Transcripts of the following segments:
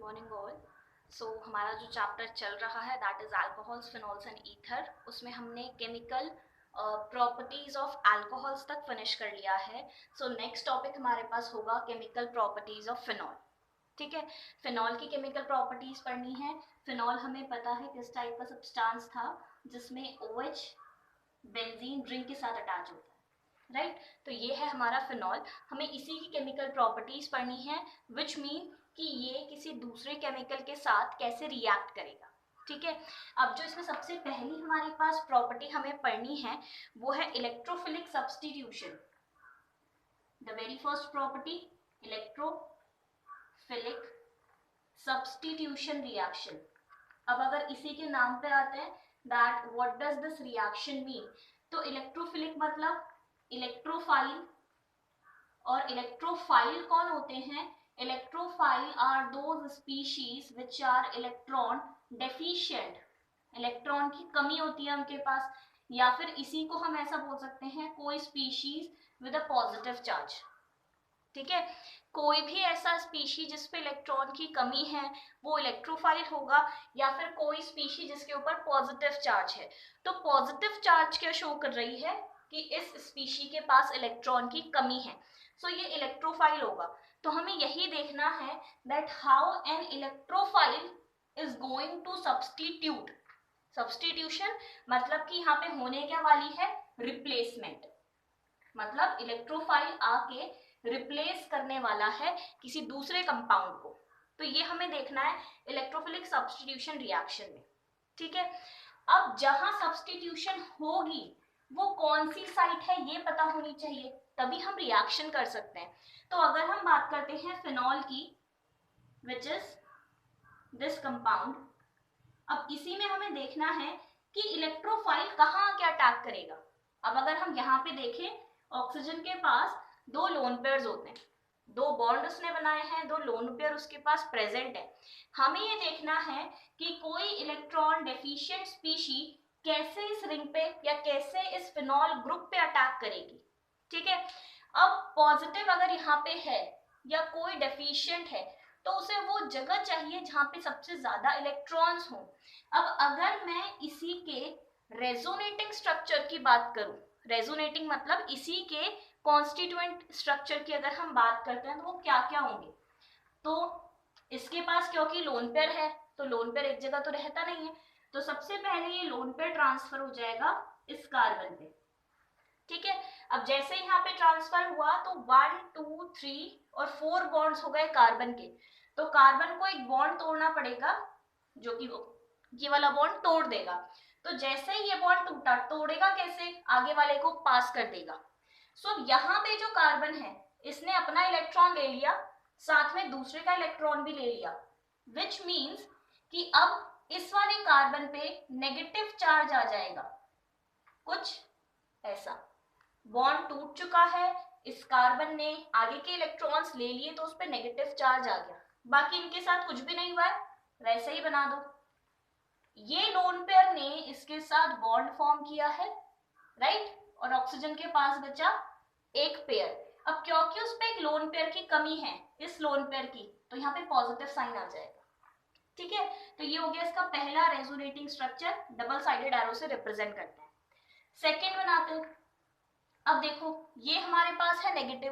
Morning all. सो हमारा जो chapter चल रहा है that is alcohols, phenols and ether. उसमें हमने केमिकल प्रॉपर्टीज ऑफ अल्कोहल्स तक फिनिश कर लिया है। सो नेक्स्ट टॉपिक हमारे पास होगा केमिकल प्रॉपर्टीज ऑफ फिनॉल। ठीक है, फिनॉल की केमिकल प्रॉपर्टीज पढ़नी है। फिनॉल हमें पता है किस टाइप का सब्सटेंस था जिसमें OH बेंजीन रिंग के साथ अटैच होता है, राइट। तो ये है हमारा फिनॉल। हमें इसी की केमिकल प्रॉपर्टीज पढ़नी है, विच मीन कि ये किसी दूसरे केमिकल के साथ कैसे रिएक्ट करेगा। ठीक है, अब जो इसमें सबसे पहली हमारे पास प्रॉपर्टी हमें पढ़नी है वो है electrophilic substitution. The very first property, electrophilic substitution reaction. अब अगर इसी के नाम पे आते हैं that what does this reaction mean, तो इलेक्ट्रोफिलिक मतलब इलेक्ट्रोफाइल। और इलेक्ट्रोफाइल कौन होते हैं? Electrophile are those species which are electron deficient. Electron की कमी होती है उनके पास, या फिर इसी को हम ऐसा बोल सकते हैं कोई species with a positive charge. ठीक है, कोई भी ऐसा स्पीशी जिसपे इलेक्ट्रॉन की कमी है वो इलेक्ट्रोफाइल होगा, या फिर कोई स्पीशी जिसके ऊपर पॉजिटिव चार्ज है। तो पॉजिटिव चार्ज क्या शो कर रही है कि इस स्पीशी के पास इलेक्ट्रॉन की कमी है, सो ये इलेक्ट्रोफाइल होगा। तो हमें यही देखना है that how an electrophile is going to substitute. Substitution मतलब कि यहाँ पे होने क्या वाली है? रिप्लेसमेंट। मतलब इलेक्ट्रोफाइल आके रिप्लेस करने वाला है किसी दूसरे कंपाउंड को। तो ये हमें देखना है इलेक्ट्रोफिलिक सब्स्टिट्यूशन रिएक्शन में। ठीक है, अब जहां सब्स्टिट्यूशन होगी वो कौन सी साइट है ये पता होनी चाहिए, तभी हम रिएक्शन कर सकते हैं। तो अगर हम बात करते हैं फिनॉल की, विच इज दिस कंपाउंड, अब इसी में हमें देखना है कि इलेक्ट्रोफाइल कहाँ आके अटैक करेगा। अब अगर हम यहाँ पे देखें, ऑक्सीजन के पास दो लोन पेयर्स होते हैं, दो बॉन्ड उसने बनाए हैं, दो लोन पेयर उसके पास प्रेजेंट है। हमें ये देखना है कि कोई इलेक्ट्रॉन डेफिशिएंट स्पीशी कैसे इस रिंग पे या कैसे इस फिनॉल ग्रुप पे अटैक करेगी। ठीक है, अब पॉजिटिव अगर यहाँ पे है या कोई डेफिशिएंट है तो उसे वो जगह चाहिए जहां पे सबसे ज्यादा इलेक्ट्रॉन्स हो। अब अगर मैं इसी के रेजोनेटिंग स्ट्रक्चर की बात करूं, रेजोनेटिंग मतलब इसी के कॉन्स्टिट्यूएंट स्ट्रक्चर की अगर हम बात करते हैं तो वो क्या क्या होंगे, तो इसके पास क्योंकि लोन पेयर है तो लोन पेयर एक जगह तो रहता नहीं है, तो सबसे पहले ये लोन पेयर ट्रांसफर हो जाएगा इस कार्बन पे। ठीक है, अब जैसे यहाँ पे ट्रांसफर हुआ तो 1 2 3 और 4 बॉन्ड्स हो गए कार्बन के। तो कार्बन को एक बॉन्ड तोड़ना पड़ेगा जो कि ये वाला बॉन्ड तोड़ देगा। तो जैसे ही ये बॉन्ड टूटा, तोड़ेगा कैसे? आगे वाले को पास कर देगा। सो यहाँ पे जो कार्बन है इसने अपना इलेक्ट्रॉन ले लिया, साथ में दूसरे का इलेक्ट्रॉन भी ले लिया, विच मीन्स कि अब इस वाले कार्बन पे नेगेटिव चार्ज आ जाएगा, कुछ ऐसा। बॉन्ड टूट चुका है, इस कार्बन ने आगे के इलेक्ट्रॉन्स ले लिए तो उस पर नेगेटिव चार्ज आ गया, बाकी इनके साथ कुछ भी नहीं हुआ है, वैसे ही बना दो। ये लोन पेयर ने इसके साथ बॉन्ड फॉर्म किया है, राइट, और ऑक्सीजन के पास बचा एक पेयर। अब क्योंकि उस पे एक लोन पेयर की कमी है, इस लोन पेयर की, तो यहाँ पे पॉजिटिव साइन आ जाएगा। ठीक है, तो ये हो गया इसका पहला resonating structure, double sided arrow से रिप्रेजेंट करते हैं। सेकेंड बनाते हैं। अब देखो ये हमारे पास है नेगेटिव,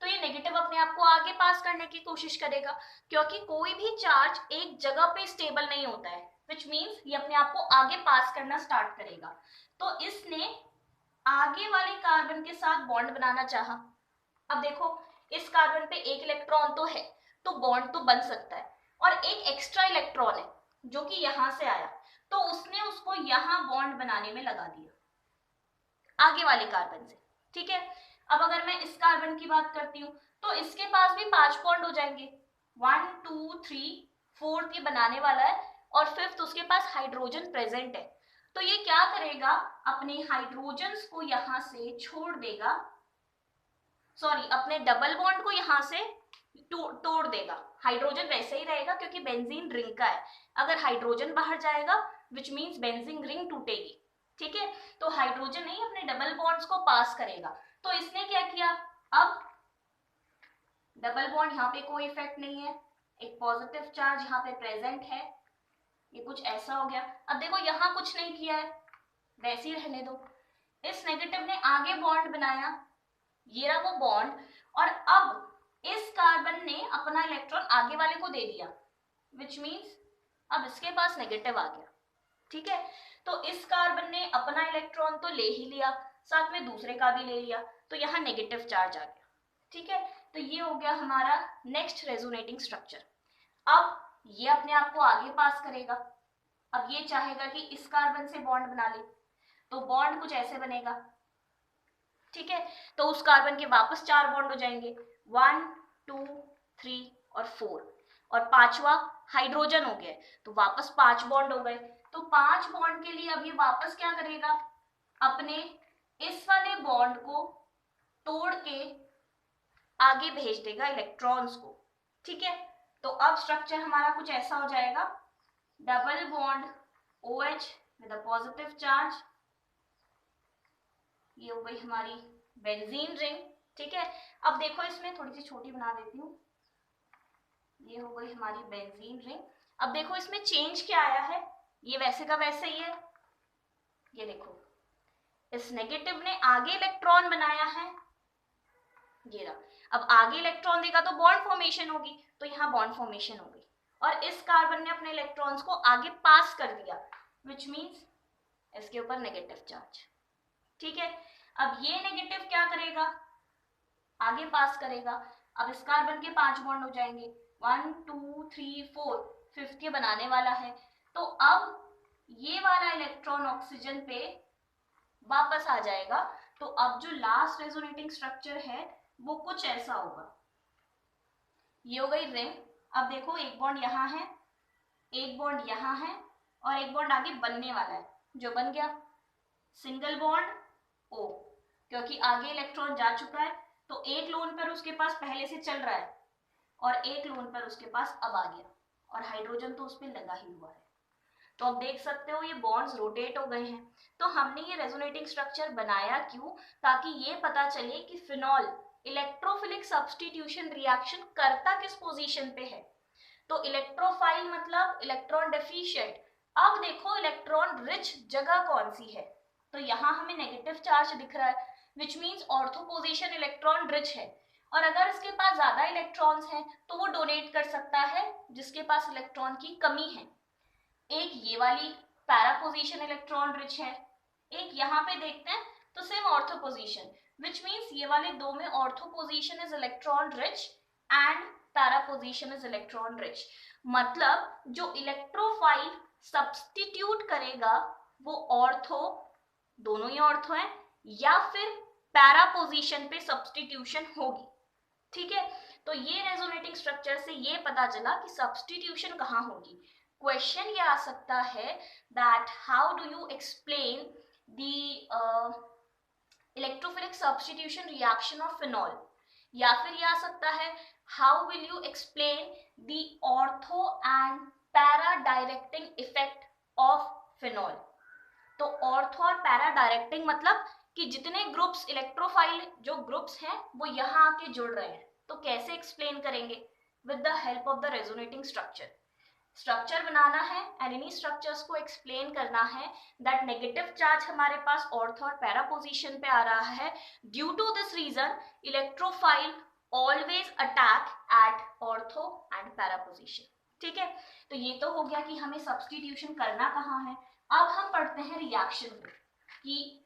तो ये नेगेटिव अपने आप को आगे पास करने की कोशिश करेगा, क्योंकि कोई भी चार्ज एक जगह पे स्टेबल नहीं होता है, विच मीन्स ये अपने आप को आगे पास करना स्टार्ट करेगा। तो इसने आगे वाले कार्बन के साथ बॉन्ड बनाना चाहा। अब देखो इस कार्बन पे एक इलेक्ट्रॉन तो है, तो बॉन्ड तो बन सकता है, और एक एक्स्ट्रा इलेक्ट्रॉन है जो कि यहां से आया, तो उसने उसको यहां बॉन्ड बनाने में लगा दिया आगे वाले कार्बन से। ठीक है, अब अगर मैं इस कार्बन की बात करती हूँ तो इसके पास भी 5 बॉन्ड हो जाएंगे, 1 2 3, फोर्थ ये बनाने वाला है, और फिफ्थ उसके पास हाइड्रोजन प्रेजेंट है। तो ये क्या करेगा, अपने हाइड्रोजन्स को यहां से छोड़ देगा, सॉरी अपने डबल बॉन्ड को यहां से तोड़ देगा। हाइड्रोजन वैसे ही रहेगा क्योंकि बेंजीन रिंग का है, अगर हाइड्रोजन बाहर जाएगा विच मीन्स बेंजीन रिंग टूटेगी। ठीक है, तो हाइड्रोजन नहीं अपने डबल बॉन्ड्स को पास करेगा। तो इसने क्या किया, अब डबल बॉन्ड यहाँ पे कोई इफेक्ट नहीं है, एक पॉजिटिव चार्ज यहाँ पे प्रेजेंट है, ये कुछ ऐसा हो गया। अब देखो यहाँ कुछ नहीं किया है, वैसे ही रहने दो। इस नेगेटिव ने आगे बॉन्ड बनाया, ये रहा वो बॉन्ड, और अब इस कार्बन ने अपना इलेक्ट्रॉन आगे वाले को दे दिया, विच मीन्स अब इसके पास नेगेटिव आ गया। ठीक है, तो इस कार्बन ने अपना इलेक्ट्रॉन तो ले ही लिया, साथ में दूसरे का भी ले लिया, तो यहाँ नेगेटिव चार्ज आ गया। ठीक है, तो ये हो गया हमारा नेक्स्ट रेजोनेटिंग स्ट्रक्चर। अब ये अपने आप को आगे पास करेगा, अब ये चाहेगा कि इस कार्बन से बॉन्ड बना ले, तो बॉन्ड कुछ ऐसे बनेगा। ठीक है, तो उस कार्बन के वापस 4 बॉन्ड हो जाएंगे, 1 2 3 और 4, और 5वां हाइड्रोजन हो गया, तो वापस 5 बॉन्ड हो गए। तो 5 बॉन्ड के लिए अब ये वापस क्या करेगा, अपने इस वाले बॉन्ड को तोड़ के आगे भेज देगा इलेक्ट्रॉन्स को। ठीक है, तो अब स्ट्रक्चर हमारा कुछ ऐसा हो जाएगा, double bond OH with a positive charge, ये हो गई हमारी बेंजीन रिंग। ठीक है, अब देखो इसमें थोड़ी सी छोटी बना देती हूँ, ये हो गई हमारी बेंजीन रिंग। अब देखो इसमें चेंज क्या आया है, ये वैसे का वैसे ही है, ये देखो इस नेगेटिव ने आगे इलेक्ट्रॉन बनाया है, ये रहा। अब आगे इलेक्ट्रॉन देगा तो बॉन्ड फॉर्मेशन होगी, तो यहाँ बॉन्ड फॉर्मेशन हो गई, और इस कार्बन ने अपने इलेक्ट्रॉन्स को आगे पास कर दिया, विच मीन्स इसके ऊपर नेगेटिव चार्ज। ठीक है, अब ये नेगेटिव क्या करेगा, आगे पास करेगा। अब इस कार्बन के 5 बॉन्ड हो जाएंगे, 1 2 3 4, 5th के बनाने वाला है, तो अब ये वाला इलेक्ट्रॉन ऑक्सीजन पे वापस आ जाएगा। तो अब जो लास्ट रेजोनेटिंग स्ट्रक्चर है वो कुछ ऐसा होगा, ये हो गई रिंग। अब देखो एक बॉन्ड यहाँ है, एक बॉन्ड यहाँ है, और एक बॉन्ड आगे बनने वाला है, जो बन गया सिंगल बॉन्ड O, क्योंकि आगे इलेक्ट्रॉन जा चुका है, तो एक लोन पर उसके पास पहले से चल रहा है, और एक लोन पर उसके पास अब आ गया, और हाइड्रोजन तो उस पर लगा ही हुआ है। तो अब देख सकते हो ये बॉन्ड्स रोटेट हो गए हैं। तो हमने ये रेजोनेटिंग स्ट्रक्चर बनाया क्यों, ताकि ये पता चले कि फिनॉल इलेक्ट्रोफिलिक सब्स्टिट्यूशन रिएक्शन करता किस पोजीशन पे है। तो इलेक्ट्रोफाइल मतलब इलेक्ट्रॉन डेफिशिएंट। अब देखो इलेक्ट्रॉन रिच जगह कौन सी है, तो यहाँ हमें नेगेटिव चार्ज दिख रहा है, which means ortho position electron rich है, और अगर इसके पास ज्यादा इलेक्ट्रॉन्स हैं तो वो डोनेट कर सकता है जिसके पास इलेक्ट्रॉन की कमी है। एक ये वाली पैरा पोजीशन इलेक्ट्रॉन रिच है, एक यहाँ पे देखते हैं तो same ortho position, which means ये वाले दो में ortho position is electron rich and para position is electron rich. मतलब जो इलेक्ट्रोफाइल सब्स्टिट्यूट करेगा वो ऑर्थो, दोनों ही ऑर्थो है, या फिर पैरा पोजीशन पे सब्स्टिट्यूशन होगी। ठीक है, तो ये रेजोनेटिंग स्ट्रक्चर से ये पता चला कि सब्स्टिट्यूशन कहाँ होगी। क्वेश्चन ये आ सकता है that how do you explain the electrophilic substitution reaction of phenol, या फिर ये आ सकता है how will you explain the ortho and para directing effect of phenol. तो ऑर्थो और पैरा डायरेक्टिंग मतलब कि जितने ग्रुप्स इलेक्ट्रोफाइल जो ग्रुप्स हैं वो यहाँ आके जुड़ रहे हैं, तो कैसे एक्सप्लेन करेंगे, with the help of the resonating structure. Structure बनाना है एंड इन्हीं स्ट्रक्चर्स को एक्सप्लेन करना है दैट नेगेटिव चार्ज हमारे पास ऑर्थो और पैरा पोजीशन पे आ रहा है, due to this reason electrophile always attack at ortho and para position. ठीक है, तो ये तो हो गया कि हमें सब्स्टिट्यूशन करना कहाँ है। अब हम पढ़ते हैं रिएक्शन की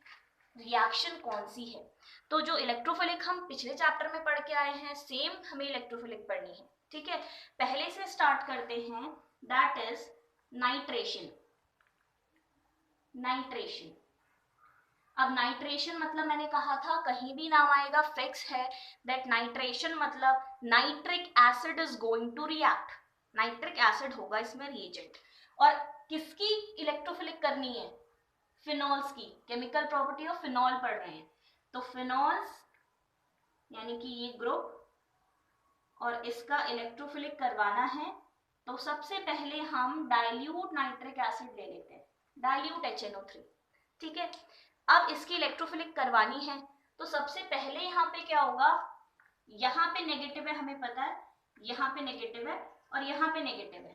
रिएक्शन कौन सी है। तो जो इलेक्ट्रोफिलिक हम पिछले चैप्टर में पढ़ के आए हैं सेम हमें इलेक्ट्रोफिलिक पढ़नी है। ठीक है, पहले से स्टार्ट करते हैं, दैट इज नाइट्रेशन। नाइट्रेशन, अब नाइट्रेशन मतलब मैंने कहा था कहीं भी नाम आएगा फिक्स है, दैट नाइट्रेशन मतलब nitric acid is going to react, nitric acid होगा इसमें रिएजेंट, और किसकी इलेक्ट्रोफिलिक करनी है, फिनॉल्स की। केमिकल प्रॉपर्टी ऑफ फिनॉल पढ़ रहे हैं, तो फिनॉल्स यानी कि ये ग्रुप, और इसका इलेक्ट्रोफिलिक करवाना है, तो सबसे पहले हम डाइल्यूट नाइट्रिक एसिड ले लेते हैं, डाइल्यूट HNO3। ठीक है, अब इसकी इलेक्ट्रोफिलिक करवानी है, तो सबसे पहले यहाँ पे क्या होगा, यहाँ पे नेगेटिव है हमें पता है, यहाँ पे नेगेटिव है, और यहाँ पे नेगेटिव है।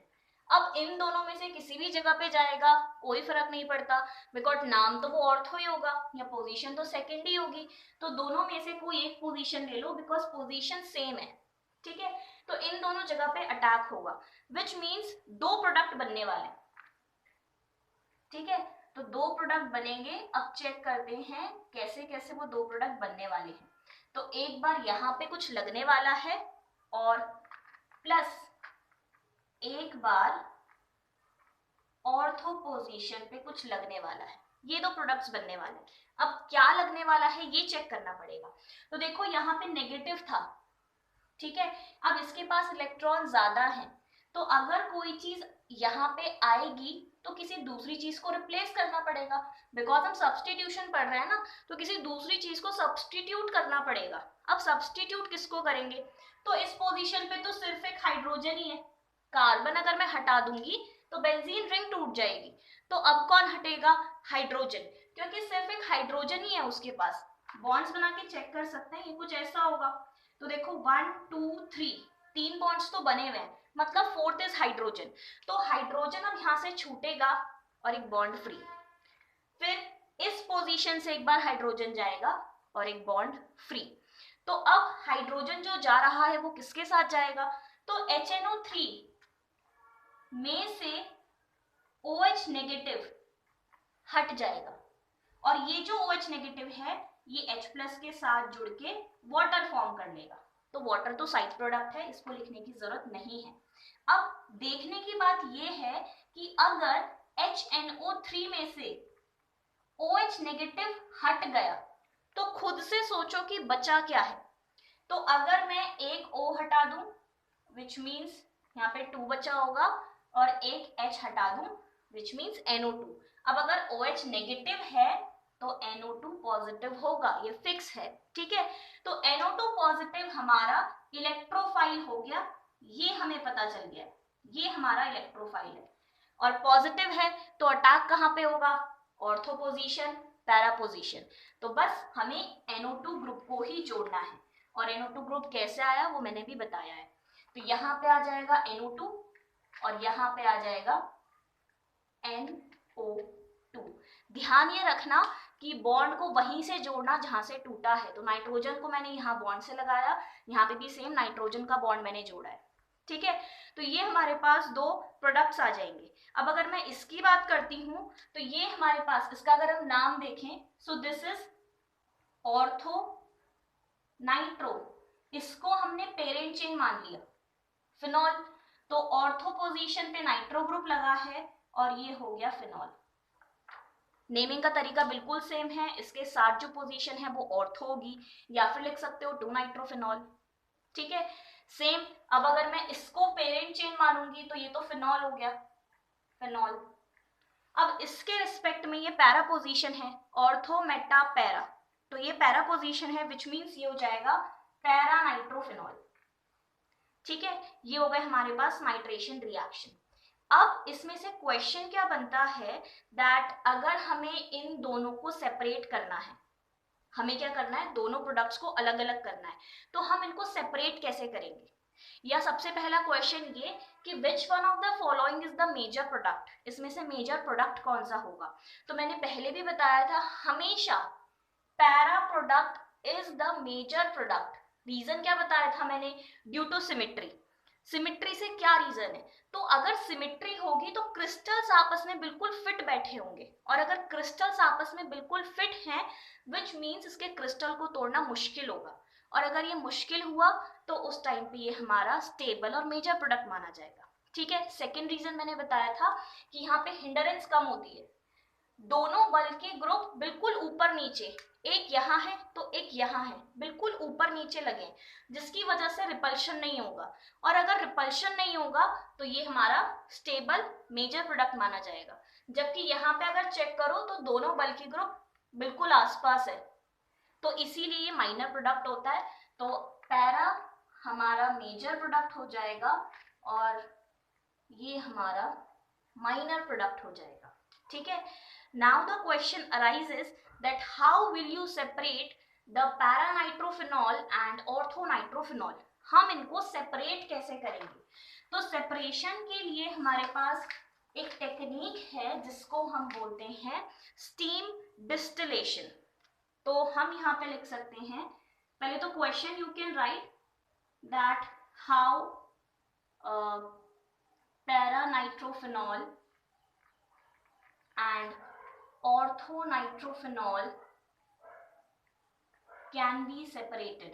अब इन दोनों में से किसी भी जगह पे जाएगा कोई फर्क नहीं पड़ता, बिकॉज नाम तो वो ऑर्थो ही होगा या पोजीशन तो सेकंड ही होगी, तो दोनों में से कोई एक पोजीशन ले लो बिकॉज पोजीशन सेम है, ठीक है। तो इन दोनों जगह पे अटैक होगा, विच मीन्स दो प्रोडक्ट बनने वाले, ठीक है। तो दो प्रोडक्ट बनेंगे। अब चेक करते हैं कैसे कैसे वो दो प्रोडक्ट बनने वाले हैं। तो एक बार यहाँ पे कुछ लगने वाला है और प्लस एक बार ऑर्थो पोजीशन पे कुछ लगने वाला है, ये दो प्रोडक्ट्स बनने वाले हैं। अब क्या लगने वाला है ये चेक करना पड़ेगा। तो देखो यहाँ पे नेगेटिव था, ठीक है। अब इसके पास इलेक्ट्रॉन ज्यादा है, तो अगर कोई चीज यहाँ पे आएगी तो किसी दूसरी चीज को रिप्लेस करना पड़ेगा, बिकॉज हम सब्सटीट्यूशन पढ़ रहे हैं ना, तो किसी दूसरी चीज को सब्सटीट्यूट करना पड़ेगा। अब सब्सटीट्यूट किसको करेंगे, तो इस पोजीशन पे तो सिर्फ एक हाइड्रोजन ही है, कार्बन अगर मैं हटा दूंगी तो बेंजीन रिंग टूट जाएगी, तो अब कौन हटेगा, हाइड्रोजन, क्योंकि सिर्फ एक हाइड्रोजन ही है उसके पास। बॉन्ड्स बना के चेक कर सकते हैं, ये कुछ ऐसा होगा। तो देखो 1 2 3 तीन बॉन्ड्स तो बने हुए हैं, मतलब फोर्थ इज हाइड्रोजन, तो हाइड्रोजन अब यहाँ से छूटेगा और एक बॉन्ड फ्री। फिर इस पोजीशन से एक बार हाइड्रोजन जाएगा और एक बॉन्ड फ्री। तो अब हाइड्रोजन जो जा रहा है वो किसके साथ जाएगा, तो HNO3 में से OH नेगेटिव हट जाएगा, और ये जो OH नेगेटिव है ये H+ के साथ जुड़ के वाटर फॉर्म कर लेगा। तो वाटर तो साइड प्रोडक्ट है, इसको लिखने की जरूरत नहीं है। अब देखने की बात ये है कि अगर HNO3 में से OH नेगेटिव हट गया तो खुद से सोचो कि बचा क्या है। तो अगर मैं एक O हटा दूं विच मीन्स यहाँ पे 2 बचा होगा, और एक H हटा दूं विच मीन्स NO2। अब अगर OH नेगेटिव है तो NO2 पॉजिटिव होगा, ये फिक्स है, ठीक है। तो NO2 पॉजिटिव हमारा इलेक्ट्रोफाइल हो गया, ये हमें पता चल गया, ये हमारा इलेक्ट्रोफाइल है। और पॉजिटिव है तो अटैक कहाँ पे होगा, ऑर्थो पोजीशन, पैरा पोजीशन। तो बस हमें NO2 ग्रुप को ही जोड़ना है, और NO2 ग्रुप कैसे आया वो मैंने भी बताया है। तो यहाँ पे आ जाएगा NO2 और यहाँ पे आ जाएगा NO2। ध्यान ये रखना कि बॉन्ड को वहीं से जोड़ना जहां से टूटा है। तो नाइट्रोजन को मैंने यहाँ बॉन्ड से लगाया, यहाँ पे भी सेम नाइट्रोजन का बॉन्ड मैंने जोड़ा है, ठीक है। तो ये हमारे पास दो प्रोडक्ट्स आ जाएंगे। अब अगर मैं इसकी बात करती हूँ तो ये हमारे पास, इसका अगर हम नाम देखें, so this is ortho nitro, इसको हमने पेरेंट चेन मान लिया फिनॉल, तो ऑर्थो पोजीशन पे नाइट्रो ग्रुप लगा है और ये हो गया फिनॉल। नेमिंग का तरीका बिल्कुल सेम है, इसके साथ जो पोजीशन है वो ऑर्थो होगी, या फिर लिख सकते हो 2 नाइट्रोफिनॉल, ठीक है, सेम। अब अगर मैं इसको पेरेंट चेन मानूंगी तो ये तो फिनॉल हो गया, फिनॉल। अब इसके रिस्पेक्ट में ये पैरा पोजीशन है, ऑर्थो मेटा पैरा, तो ये पैरा पोजीशन है विच मीन्स ये हो जाएगा पैरा नाइट्रोफिनॉल, ठीक है। ये हो गए हमारे पास नाइट्रेशन रिएक्शन। अब इसमें से क्वेश्चन क्या बनता है, दैट अगर हमें इन दोनों को सेपरेट करना है, हमें क्या करना है, दोनों प्रोडक्ट्स को अलग अलग करना है, तो हम इनको सेपरेट कैसे करेंगे। या सबसे पहला क्वेश्चन ये कि which one of the following is the major product, इसमें से मेजर प्रोडक्ट कौन सा होगा। तो मैंने पहले भी बताया था, हमेशा para product is the major product. Reason क्या बताया था मैंने, ड्यू टू सिमेट्री। सिमेट्री से क्या रीजन है, तो अगर सिमेट्री होगी तो क्रिस्टल्स आपस में बिल्कुल फिट बैठे होंगे, और अगर क्रिस्टल्स आपस में बिल्कुल फिट हैं विच मीन्स इसके क्रिस्टल को तोड़ना मुश्किल होगा, और अगर ये मुश्किल हुआ तो उस टाइम पे ये हमारा स्टेबल और मेजर प्रोडक्ट माना जाएगा, ठीक है। सेकेंड रीजन मैंने बताया था कि यहाँ पे हिंडरेंस कम होती है, दोनों बल के ग्रुप बिल्कुल ऊपर नीचे, एक यहाँ है तो एक यहाँ है, बिल्कुल ऊपर नीचे लगे, जिसकी वजह से रिपल्शन नहीं होगा, और अगर रिपल्शन नहीं होगा तो ये हमारा स्टेबल मेजर प्रोडक्ट माना जाएगा। जबकि यहाँ पे अगर चेक करो तो दोनों बल के ग्रुप बिल्कुल आसपास है, तो इसीलिए ये माइनर प्रोडक्ट होता है। तो पैरा हमारा मेजर प्रोडक्ट हो जाएगा और ये हमारा माइनर प्रोडक्ट हो जाएगा, ठीक है। Now the question arises that how will you separate the paranitrophenol and orthonitrophenol, हम इनको सेपरेट कैसे करेंगे। तो सेपरेशन के लिए हमारे पास एक टेक्निक है जिसको हम बोलते हैं स्टीम डिस्टिलेशन। तो हम यहाँ पे लिख सकते हैं, पहले तो question you can write that how para-nitrophenol and ortho-nitrophenol can be separated।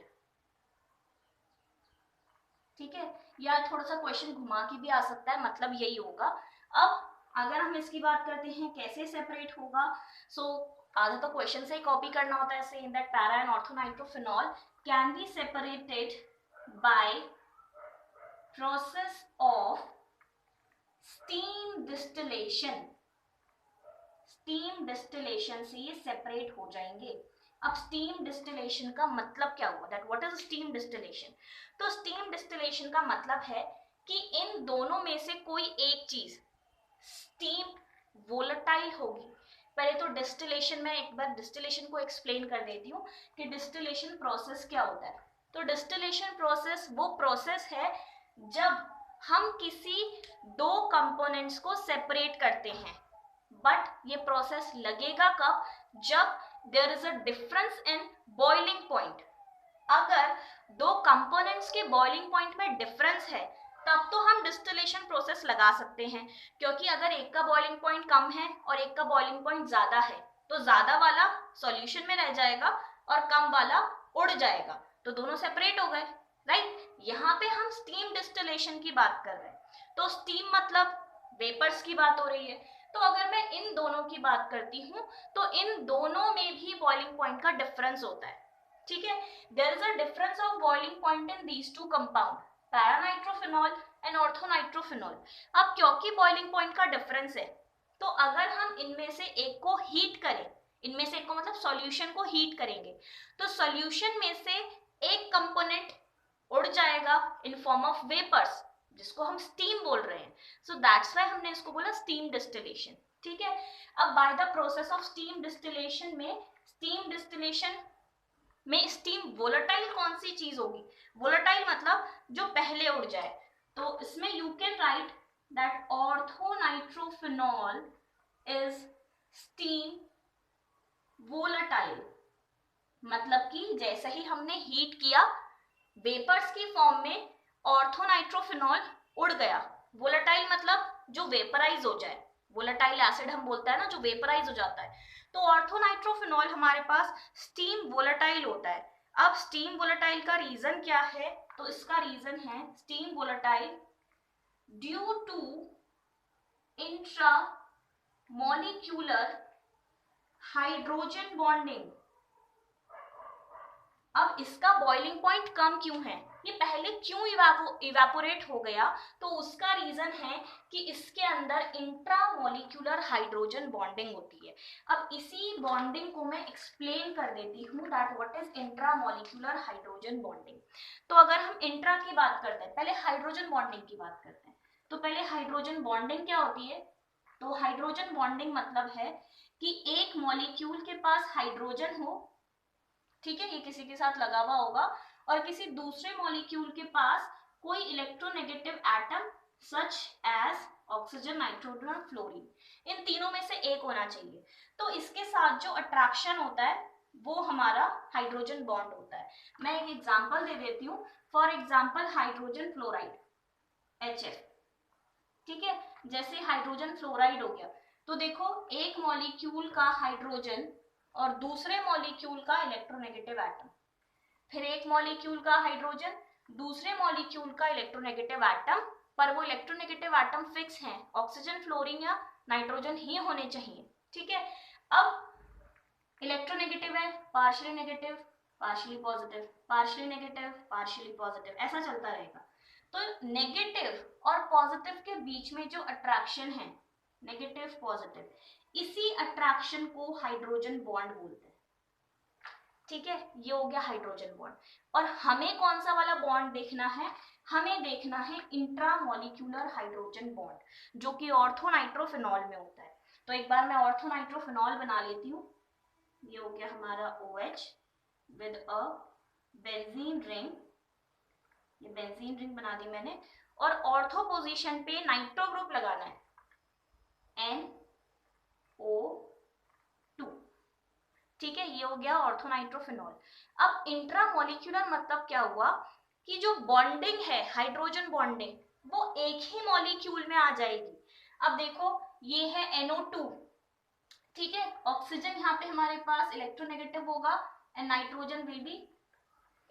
ठीक है, या थोड़ा सा क्वेश्चन घुमा के भी आ सकता है, मतलब यही होगा। अब अगर हम इसकी बात करते हैं कैसे सेपरेट होगा, आधा तो क्वेश्चन से ही कॉपी करना होता है, saying that para and ortho-nitrophenol can be separated by process of steam distillation। Steam distillation से ये सेपरेट हो जाएंगे। अब स्टीम डिस्टिलेशन का मतलब क्या हुआ, that what is steam distillation? तो स्टीम डिस्टिलेशन का मतलब है कि इन दोनों में से कोई एक चीज स्टीम वोलेटाइल होगी। पहले तो डिस्टिलेशन में एक बार डिस्टिलेशन को एक्सप्लेन कर देती हूँ कि डिस्टिलेशन प्रोसेस क्या होता है। तो डिस्टिलेशन प्रोसेस वो प्रोसेस है जब हम किसी दो कंपोनेंट्स को सेपरेट करते हैं, बट ये प्रोसेस लगेगा कब? जब there is a difference in boiling point. अगर दो कंपोनेंट्स के बॉइलिंग पॉइंट में डिफरेंस है तब तो हम डिस्टिलेशन प्रोसेस लगा सकते हैं, क्योंकि अगर एक का बॉइलिंग पॉइंट कम है और एक का बॉइलिंग पॉइंट ज्यादा है तो ज्यादा वाला सॉल्यूशन में रह जाएगा और कम वाला उड़ जाएगा, तो दोनों सेपरेट हो गए, राइट। यहाँ पे हम स्टीम डिस्टिलेशन की बात कर रहे हैं, तो स्टीम मतलब वेपर्स की बात हो रही है। तो अगर मैं इन दोनों की बात करती हूँ तो इन दोनों में भी बॉइलिंग पॉइंट का डिफरेंस होता है, ठीक है। There is a difference of boiling point in these two compound, paranitrophenol and orthonitrophenol. अब क्योंकि बॉइलिंग पॉइंट का डिफरेंस है, तो अगर हम इनमें से एक को हीट करें, इनमें से एक को मतलब सॉल्यूशन को हीट करेंगे, तो सॉल्यूशन में से एक कंपोनेंट उड़ जाएगा इन फॉर्म ऑफ वेपर्स, जिसको हम स्टीम बोल रहे हैं। सो दैट्स व्हाई हमने इसको बोला स्टीम डिस्टिलेशन, ठीक है। अब by the process of steam distillation में स्टीम वोलेटाइल कौन सी चीज होगी? वोलेटाइल मतलब जो पहले उड़ जाए। तो इसमें you can write that orthonitrophenol is steam volatile, मतलब कि जैसे ही हमने हीट किया वेपर्स की फॉर्म में ऑर्थोनाइट्रोफिनॉल उड़ गया। वोलेटाइल मतलब जो वेपराइज हो जाए, वोलेटाइल एसिड हम बोलते हैं ना, जो वेपराइज हो जाता है। तो ऑर्थोनाइट्रोफिनॉल हमारे पास स्टीम वोलेटाइल होता है। अब स्टीम वोलेटाइल का रीजन क्या है? तो इसका रीजन है steam volatile due to intra molecular hydrogen bonding. अब इसका बॉइलिंग पॉइंट कम क्यों है? ये पहले क्यों इवेपोरेट हो गया? तो उसका रीजन है कि इसके अंदर इंट्रामोलिक्यूलर हाइड्रोजन बॉन्डिंग होती है। अब इसी बॉन्डिंग को मैं एक्सप्लेन कर देती हूँ that what is intramolecular hydrogen bonding. तो अगर हम इंट्रा की बात करते हैं, पहले हाइड्रोजन बॉन्डिंग की बात करते हैं। तो पहले हाइड्रोजन बॉन्डिंग क्या होती है? तो हाइड्रोजन बॉन्डिंग मतलब है कि एक मॉलिक्यूल के पास हाइड्रोजन हो, ठीक है, ये किसी के साथ लगा हुआ होगा, और किसी दूसरे मॉलिक्यूल के पास कोई electronegative atom such as oxygen, nitrogen और फ्लोरीन, इन तीनों में से एक होना चाहिए। तो इसके साथ जो अट्रैक्शन होता है वो हमारा हाइड्रोजन बॉन्ड होता है। मैं एक एग्जांपल दे देती हूँ। For example hydrogen fluoride HF, ठीक है। जैसे हाइड्रोजन फ्लोराइड हो गया, तो देखो एक मॉलिक्यूल का हाइड्रोजन और दूसरे मॉलिक्यूल का इलेक्ट्रोनेगेटिव एटम, फिर एक मॉलिक्यूल का हाइड्रोजन, दूसरे मॉलिक्यूल का इलेक्ट्रोनेगेटिव एटम, पर वो इलेक्ट्रोनेगेटिव एटम फिक्स हैं, ऑक्सीजन, फ्लोरीन या नाइट्रोजन ही होने चाहिए, ठीक है। अब इलेक्ट्रोनेगेटिव है, partially negative, partially positive, partially negative, partially positive, ऐसा चलता रहेगा। तो नेगेटिव और पॉजिटिव के बीच में जो अट्रैक्शन है, नेगेटिव पॉजिटिव, इसी अट्रैक्शन को हाइड्रोजन बॉन्ड बोलते हैं, ठीक है। ये हो गया हाइड्रोजन बॉन्ड। और हमें कौन सा वाला बॉन्ड देखना है? हमें देखना है इंट्रामोलिक्यूलर हाइड्रोजन बॉन्ड, जो कि ऑर्थोनाइट्रोफिनॉल में होता है। तो एक बार मैं ऑर्थोनाइट्रोफिनॉल बना लेती हूँ। ये हो गया हमारा OH with a benzene ring, ये बेंजीन रिंग बना दी मैंने। और ऑर्थो पोजीशन पे नाइट्रो ग्रुप लगाना है NO2। ठीक है, ये हो गया ऑर्थोनाइट्रोफिनॉल। अब इंट्रामोलिक्यूलर मतलब क्या हुआ कि जो बॉन्डिंग है, हाइड्रोजन बॉन्डिंग, वो एक ही मॉलिक्यूल में आ जाएगी। अब देखो ये है NO2, ठीक है, ऑक्सीजन यहाँ पे हमारे पास इलेक्ट्रोनेगेटिव होगा and nitrogen will be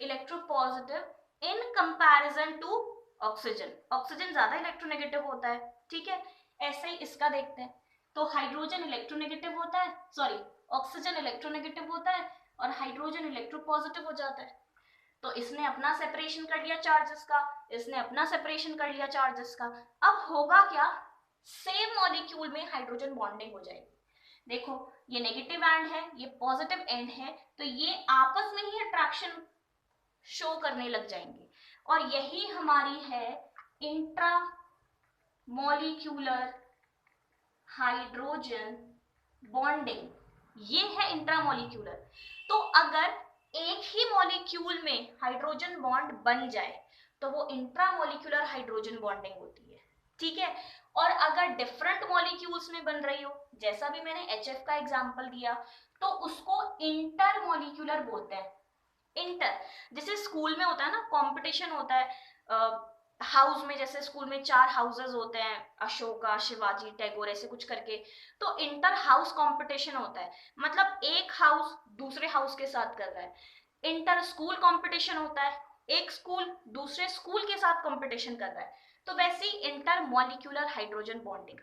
electropositive in comparison to oxygen. Oxygen ज्यादा इलेक्ट्रोनेगेटिव होता है, ठीक है। ऐसे ही इसका देखते हैं, तो हाइड्रोजन इलेक्ट्रोनेगेटिव होता है, सॉरी ऑक्सीजन इलेक्ट्रोनेगेटिव होता है और हाइड्रोजन इलेक्ट्रोपॉजिटिव हो जाता है। तो इसने अपना सेपरेशन कर लिया चार्जेस का, इसने अपना सेपरेशन कर लिया चार्जेस का। अब होगा क्या, सेम मॉलिक्यूल में हाइड्रोजन बॉन्डिंग हो जाएगी। देखो ये नेगेटिव एंड है, ये पॉजिटिव एंड है, तो ये आपस में ही अट्रैक्शन शो करने लग जाएंगे। और यही हमारी है इंट्रा मॉलिक्यूलर हाइड्रोजन बॉन्डिंग, ये है इंट्रामोलिक्यूलर। तो अगर एक ही मॉलिक्यूल में हाइड्रोजन बॉन्ड बन जाए तो वो इंट्रामोलिक्यूलर हाइड्रोजन बॉन्डिंग होती है, ठीक है। और अगर डिफरेंट मॉलिक्यूल्स में बन रही हो, जैसा भी मैंने HF का एग्जांपल दिया, तो उसको इंटरमोलिक्यूलर बोलते हैं। इंटर, जैसे स्कूल में होता है ना, कंपटीशन होता है हाउस में, जैसे स्कूल में 4 हाउसेस होते हैं, अशोका, शिवाजी, टैगोर, ऐसे कुछ करके, तो इंटर हाउस कंपटीशन होता है, मतलब एक हाउस दूसरे हाउस के साथ कर रहा है। इंटर स्कूल कंपटीशन होता है, एक स्कूल दूसरे स्कूल के साथ कंपटीशन कर रहा है। तो वैसे ही इंटर मॉलिक्यूलर हाइड्रोजन बॉन्डिंग,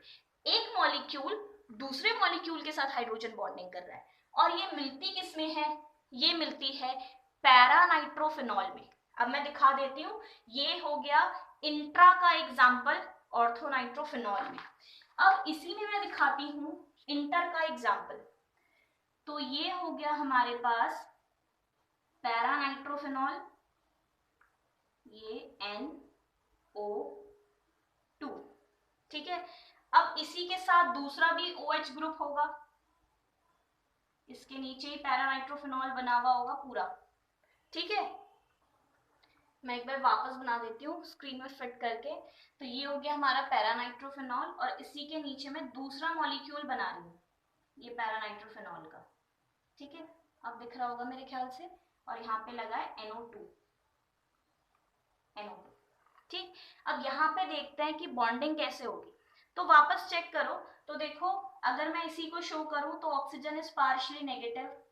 एक मॉलिक्यूल दूसरे मॉलिक्यूल के साथ हाइड्रोजन बॉन्डिंग कर रहा है। और ये मिलती किसमें है, ये मिलती है पैरानाइट्रोफिनॉल में। अब मैं दिखा देती हूँ, ये हो गया इंट्रा का एग्जाम्पल ऑर्थोनाइट्रोफिनॉल में। अब इसी में मैं दिखाती हूँ इंटर का एग्जाम्पल। तो ये हो गया हमारे पास पैरानाइट्रोफिनॉल, ये NO2, ठीक है। अब इसी के साथ दूसरा भी OH ग्रुप होगा, इसके नीचे ही पैरानाइट्रोफिनॉल बना हुआ होगा पूरा, ठीक है। मैं एक बार वापस बना देती हूँ स्क्रीन में फिट करके। तो ये हो गया हमारा पैरानाइट्रोफिनॉल और इसी के नीचे मैं दूसरा मॉलिक्यूल बना रही हूँ, ये पैरानाइट्रोफिनॉल का, ठीक है। अब दिख रहा होगा मेरे ख्याल से, और यहाँ पे लगा है NO2, ठीक। अब यहाँ पे देखते हैं कि बॉन्डिंग कैसे होगी। तो वापस चेक करो, तो देखो अगर मैं इसी को शो करूं तो oxygen is partially negative,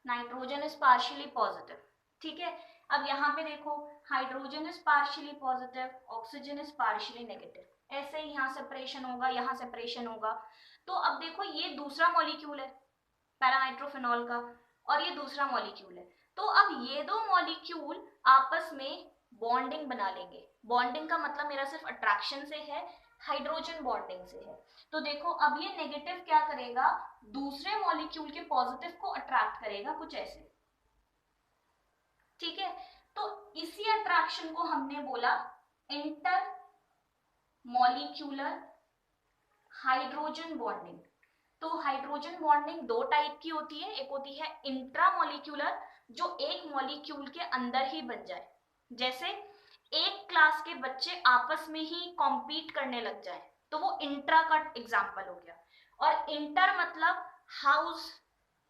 nitrogen is partially positive, ठीक है। अब यहाँ पे देखो hydrogen is partially positive, oxygen is partially negative, ऐसे ही यहाँ सेपरेशन होगा, यहाँ सेपरेशन होगा। तो अब देखो ये दूसरा मॉलिक्यूल है पैरानाइट्रोफिनॉल का और ये दूसरा मॉलिक्यूल है। तो अब ये दो मॉलिक्यूल आपस में बॉन्डिंग बना लेंगे। बॉन्डिंग का मतलब मेरा सिर्फ अट्रैक्शन से है, हाइड्रोजन बॉन्डिंग से है। तो देखो अब ये नेगेटिव क्या करेगा, दूसरे मॉलिक्यूल के पॉजिटिव को अट्रैक्ट करेगा, कुछ ऐसे, ठीक है। तो इसी अट्रैक्शन को हमने बोला इंटर मॉलिक्यूलर हाइड्रोजन बॉन्डिंग। तो हाइड्रोजन बॉन्डिंग दो टाइप की होती है, एक होती है इंट्रामोलिक्यूलर, जो एक मॉलिक्यूल के अंदर ही बन जाए, जैसे एक क्लास के बच्चे आपस में ही कॉम्पीट करने लग जाए, तो वो इंट्रा का एग्जाम्पल हो गया। और इंटर मतलब हाउस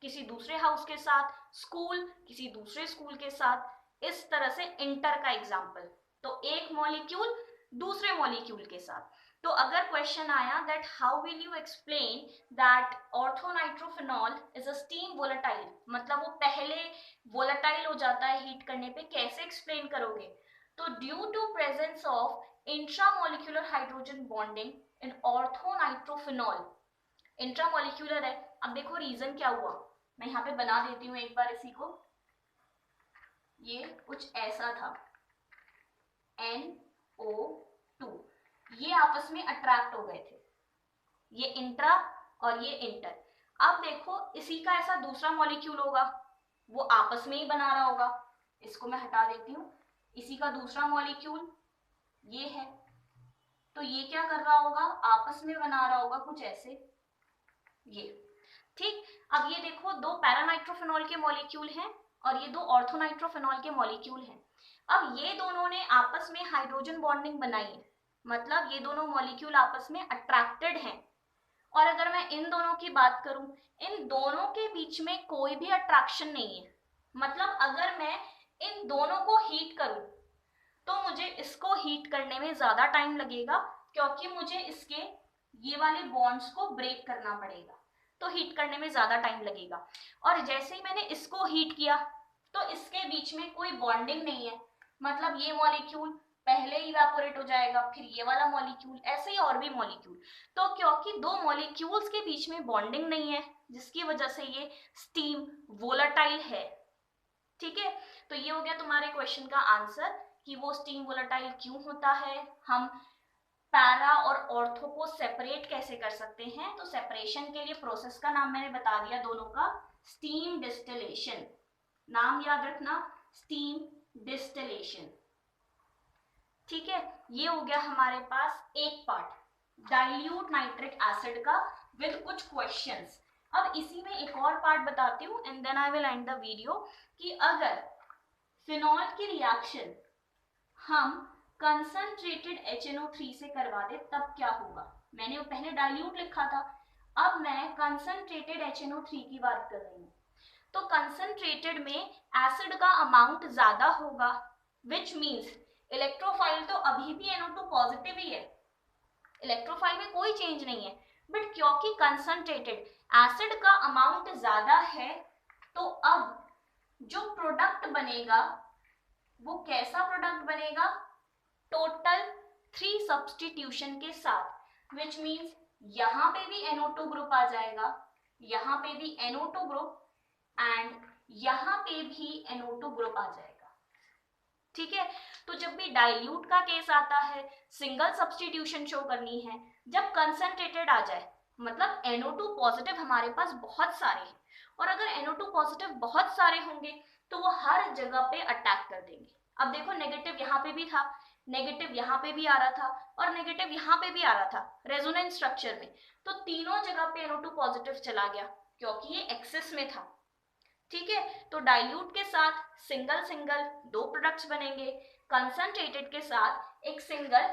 किसी दूसरे हाउस के साथ, स्कूल किसी दूसरे स्कूल के साथ, इस तरह से इंटर का एग्जाम्पल। तो एक मॉलिक्यूल दूसरे मॉलिक्यूल के साथ। तो अगर क्वेश्चन आया that how will you explain that orthonitrophenol is a steam volatile, मतलब वो पहले वोलेटाइल हो जाता है हीट करने पे, कैसे एक्सप्लेन करोगे। तो due to presence of intramolecular hydrogen bonding in orthonitrophenol, intramolecular है। अब देखो रीजन क्या हुआ, मैं यहाँ पे बना देती हूँ एक बार इसी को, ये कुछ ऐसा था NO2, ये आपस में अट्रैक्ट हो गए थे, ये इंट्रा और ये इंटर। अब देखो इसी का ऐसा दूसरा मॉलिक्यूल होगा, वो आपस में ही बना रहा होगा, इसको मैं हटा देती हूँ, इसी का दूसरा मॉलिक्यूल ये है, तो ये क्या कर रहा होगा, आपस में बना रहा होगा कुछ ऐसे, ये, ठीक। अब ये देखो दो पैरानाइट्रोफिनॉल के मॉलिक्यूल हैं और ये दो ऑर्थोनाइट्रोफिनॉल के मॉलिक्यूल हैं। अब ये दोनों ने आपस में हाइड्रोजन बॉन्डिंग बनाई है, मतलब ये दोनों मॉलिक्यूल आपस में अट्रैक्टेड हैं। और अगर मैं इन दोनों की बात करूं, इन दोनों के बीच में कोई भी अट्रैक्शन नहीं है। मतलब अगर मैं इन दोनों को हीट करूं तो मुझे इसको हीट करने में ज्यादा टाइम लगेगा, क्योंकि मुझे इसके ये वाले बॉन्ड्स को ब्रेक करना पड़ेगा, तो हीट करने में ज्यादा टाइम लगेगा। और जैसे ही मैंने इसको हीट किया तो इसके बीच में कोई बॉन्डिंग नहीं है, मतलब ये मॉलिक्यूल पहले इवेपोरेट हो जाएगा, फिर ये वाला मॉलिक्यूल, ऐसे ही और भी मॉलिक्यूल। तो क्योंकि दो मॉलिक्यूल्स के बीच में बॉन्डिंग नहीं है, जिसकी वजह से ये स्टीम वोलेटाइल है। ठीक है, तो ये हो गया तुम्हारे क्वेश्चन का आंसर कि वो स्टीम वोलेटाइल क्यों होता है। हम पैरा और ऑर्थो को सेपरेट कैसे कर सकते हैं, तो सेपरेशन के लिए प्रोसेस का नाम मैंने बता दिया दोनों का, स्टीम डिस्टिलेशन। नाम याद रखना, स्टीम डिस्टिलेशन। ठीक है, ये हो गया हमारे पास एक पार्ट डाइल्यूट नाइट्रिक एसिड का विद कुछ क्वेश्चंस। अब इसी में एक और पार्ट बताती हूँ and then I will end the video, कि अगर फिनॉल की रिएक्शन हम कंसंट्रेटेड HNO3 से करवा दे तब क्या होगा। मैंने पहले डाइल्यूट लिखा था, अब मैं कंसंट्रेटेड HNO3 की बात कर रही हूँ। तो कंसंट्रेटेड में एसिड का अमाउंट ज्यादा होगा, विच मीन्स इलेक्ट्रोफाइल तो अभी भी NO2 पॉजिटिव ही है, इलेक्ट्रोफाइल में कोई चेंज नहीं है, बट क्योंकि कंसंट्रेटेड एसिड का अमाउंट ज्यादा है, तो अब जो प्रोडक्ट बनेगा वो कैसा प्रोडक्ट बनेगा, टोटल 3 सब्स्टिट्यूशन के साथ, विच मीन्स यहां पे भी NO2 ग्रुप आ जाएगा, यहां पे भी NO2 ग्रुप एंड यहां पे भी NO2 ग्रुप आ जाएगा। ठीक है, तो जब भी डाइल्यूट का केस आता है, सिंगल सब्स्टिट्यूशन शो करनी है। जब कंसंट्रेटेड आ जाए, मतलब NO2 पॉजिटिव हमारे पास बहुत सारे हैं, और अगर NO2 पॉजिटिव बहुत सारे होंगे तो वो हर जगह पे अटैक कर देंगे। अब देखो नेगेटिव यहाँ पे भी था, नेगेटिव यहाँ पे भी आ रहा था, और नेगेटिव यहाँ पे भी आ रहा था रेजोनेंस स्ट्रक्चर में, तो तीनों जगह पे NO2 पॉजिटिव चला गया क्योंकि ये एक्सेस में था। ठीक है, तो डाइल्यूट के साथ सिंगल सिंगल 2 प्रोडक्ट्स बनेंगे, कंसंट्रेटेड के साथ एक सिंगल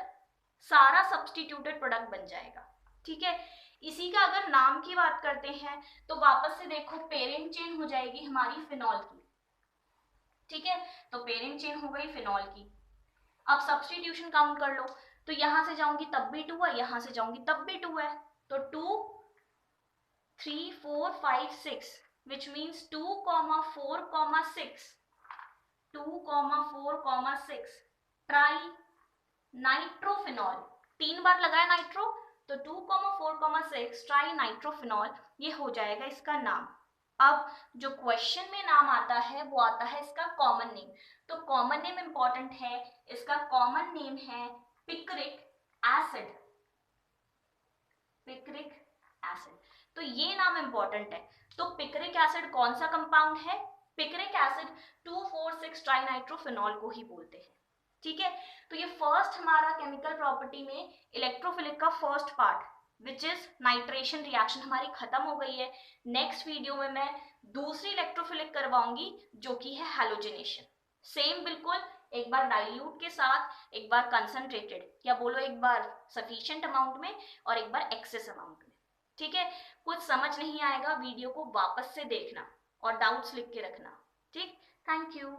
सारा सब्स्टिट्यूटेड प्रोडक्ट बन जाएगा। ठीक है, इसी का अगर नाम की बात करते हैं तो वापस से देखो पेरेंट चेन हो जाएगी हमारी फिनॉल की। ठीक है, तो पेरेंट चेन हो गई फिनॉल की। अब सब्स्टिट्यूशन काउंट कर लो, तो यहां से जाऊंगी तब भी 2 है, यहां से जाऊंगी तब भी 2 है, तो 2 3 4 5 6, which means 2, 4, 6, 2, 4, 6 ट्राई नाइट्रोफिनॉल, 3 बार लगाया नाइट्रो, तो 2, 4, 6 ट्राई नाइट्रोफिनॉल, ये हो जाएगा इसका नाम। अब जो क्वेश्चन में नाम आता है वो आता है इसका कॉमन नेम, तो कॉमन नेम इंपॉर्टेंट है, इसका कॉमन नेम है पिक्रिक एसिड, पिक्रिक एसिड, तो ये नाम इंपॉर्टेंट है। तो पिक्रिक एसिड कौन सा कंपाउंड है, पिक्रिक एसिड 2,4,6 ट्राइनाइट्रोफिनॉल को ही बोलते हैं। ठीक है, तो ये फर्स्ट हमारा केमिकल प्रॉपर्टी में इलेक्ट्रोफिलिक का first part which is nitration reaction हमारी खत्म हो गई है। नेक्स्ट वीडियो में मैं दूसरी इलेक्ट्रोफिलिक करवाऊंगी जो कि है हैलोजिनेशन। सेम बिल्कुल, एक बार डाइल्यूट के साथ, एक बार कंसंट्रेटेड, या बोलो एक बार सफिशिएंट अमाउंट में और एक बार एक्सेस अमाउंट में। ठीक है, कुछ समझ नहीं आएगा वीडियो को वापस से देखना और डाउट्स लिख के रखना। ठीक, थैंक यू।